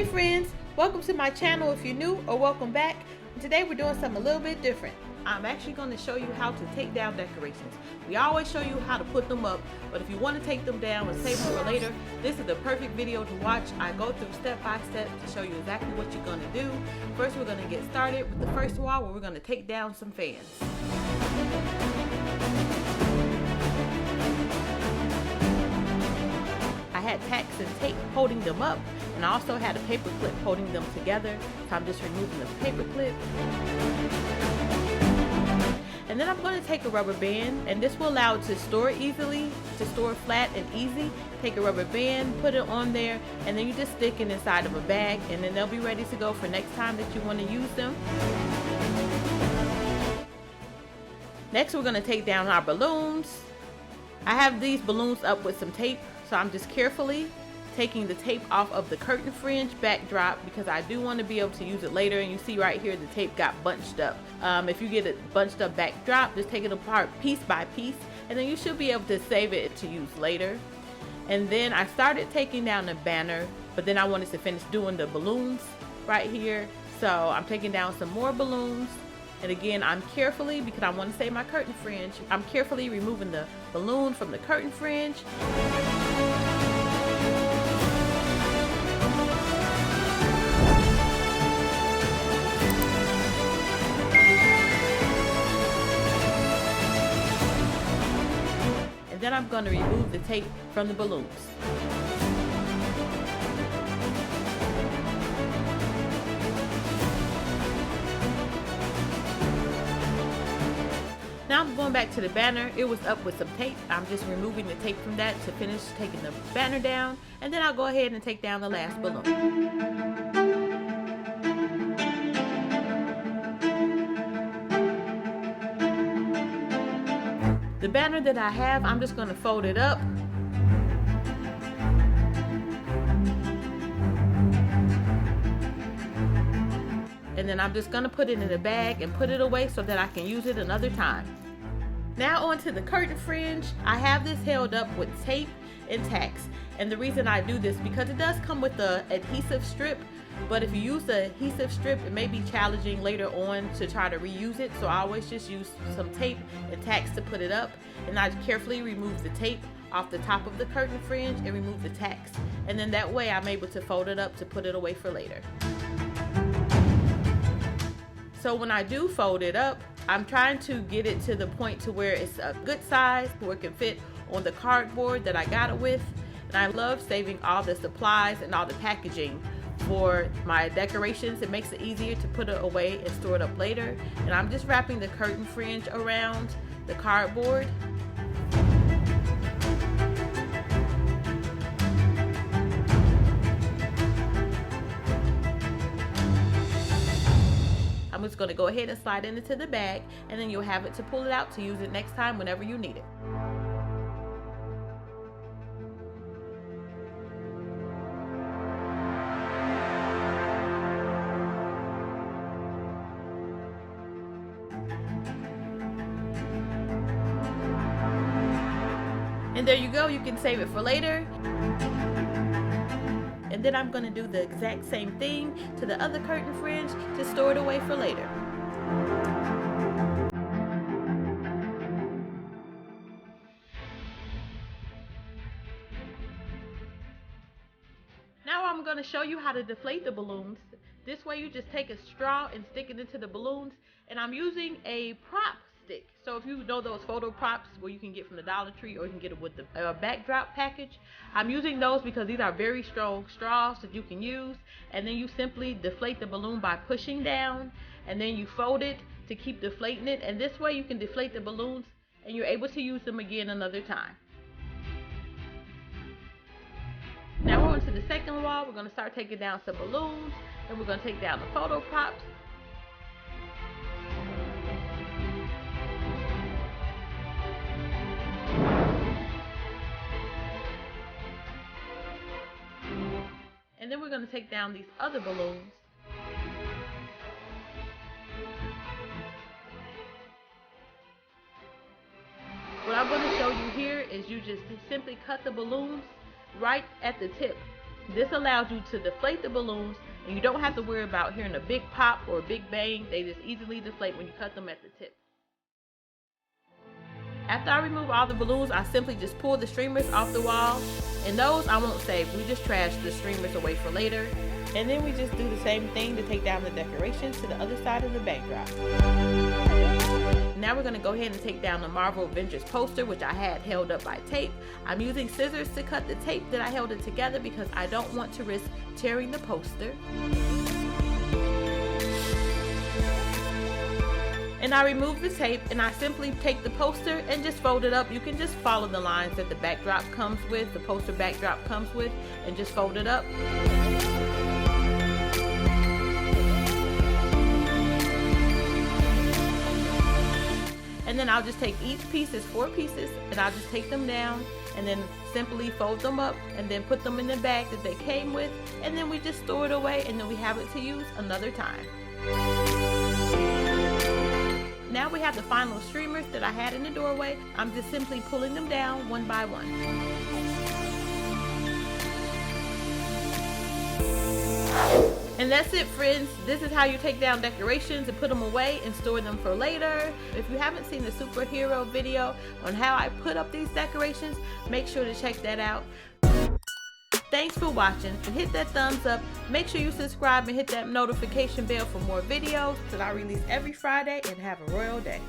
Hey friends, welcome to my channel if you're new, or welcome back. And today we're doing something a little bit different. I'm actually going to show you how to take down decorations. We always show you how to put them up, but if you want to take them down and save them for later, this is the perfect video to watch. I go through step by step to show you exactly what you're going to do. First, we're going to get started with the first wall where we're going to take down some fans. I had tacks and tape holding them up, and I also had a paper clip holding them together, so I'm just removing the paper clip. And then I'm going to take a rubber band, and this will allow it to store easily, to store flat and easy. Take a rubber band, put it on there, and then you just stick it inside of a bag, and then they'll be ready to go for next time that you want to use them. Next, we're going to take down our balloons. I have these balloons up with some tape, so I'm just carefully taking the tape off of the curtain fringe backdrop because I do want to be able to use it later. And you see right here the tape got bunched up. If you get it bunched up backdrop, just take it apart piece by piece, and then you should be able to save it to use later. And then I started taking down the banner, but then I wanted to finish doing the balloons right here, so I'm taking down some more balloons. And again, I'm carefully, because I want to save my curtain fringe, I'm carefully removing the balloon from the curtain fringe. And then I'm going to remove the tape from the balloons. Now I'm going back to the banner. It was up with some tape. I'm just removing the tape from that to finish taking the banner down, and then I'll go ahead and take down the last balloon. The banner that I have, I'm just going to fold it up. And then I'm just going to put it in a bag and put it away so that I can use it another time. Now onto the curtain fringe. I have this held up with tape and tacks. And the reason I do this, because it does come with the adhesive strip, but if you use the adhesive strip, it may be challenging later on to try to reuse it. So I always just use some tape and tacks to put it up. And I carefully remove the tape off the top of the curtain fringe and remove the tacks. And then that way I'm able to fold it up to put it away for later. So when I do fold it up, I'm trying to get it to the point to where it's a good size, where it can fit on the cardboard that I got it with. And I love saving all the supplies and all the packaging for my decorations. It makes it easier to put it away and store it up later. And I'm just wrapping the curtain fringe around the cardboard. I'm just going to go ahead and slide it into the bag, and then you'll have it to pull it out to use it next time whenever you need it. And there you go, you can save it for later. And then I'm going to do the exact same thing to the other curtain fringe to store it away for later. Now I'm going to show you how to deflate the balloons. This way you just take a straw and stick it into the balloons, and I'm using a prop stick. So if you know those photo props where you can get from the Dollar Tree, or you can get it with the backdrop package, I'm using those because these are very strong straws that you can use. And then you simply deflate the balloon by pushing down, and then you fold it to keep deflating it, and this way you can deflate the balloons and you're able to use them again another time. Now we're on to the second wall. We're going to start taking down some balloons, and we're going to take down the photo props. And then we're going to take down these other balloons. What I'm going to show you here is you just simply cut the balloons right at the tip. This allows you to deflate the balloons, and you don't have to worry about hearing a big pop or a big bang. They just easily deflate when you cut them at the tip. After I remove all the balloons, I simply just pull the streamers off the wall, and those I won't save. We just trash the streamers away for later. And then we just do the same thing to take down the decorations to the other side of the backdrop. Now we're going to go ahead and take down the Marvel Avengers poster, which I had held up by tape. I'm using scissors to cut the tape that I held it together because I don't want to risk tearing the poster. And I remove the tape, and I simply take the poster and just fold it up. You can just follow the lines that the backdrop comes with, the poster backdrop comes with, and just fold it up. And then I'll just take each piece, it's 4 pieces, and I'll just take them down and then simply fold them up and then put them in the bag that they came with, and then we just store it away, and then we have it to use another time. Now we have the final streamers that I had in the doorway. I'm just simply pulling them down one by one. And that's it, friends. This is how you take down decorations and put them away and store them for later. If you haven't seen the superhero video on how I put up these decorations, make sure to check that out. Thanks for watching, and hit that thumbs up. Make sure you subscribe and hit that notification bell for more videos that I release every Friday, and have a royal day.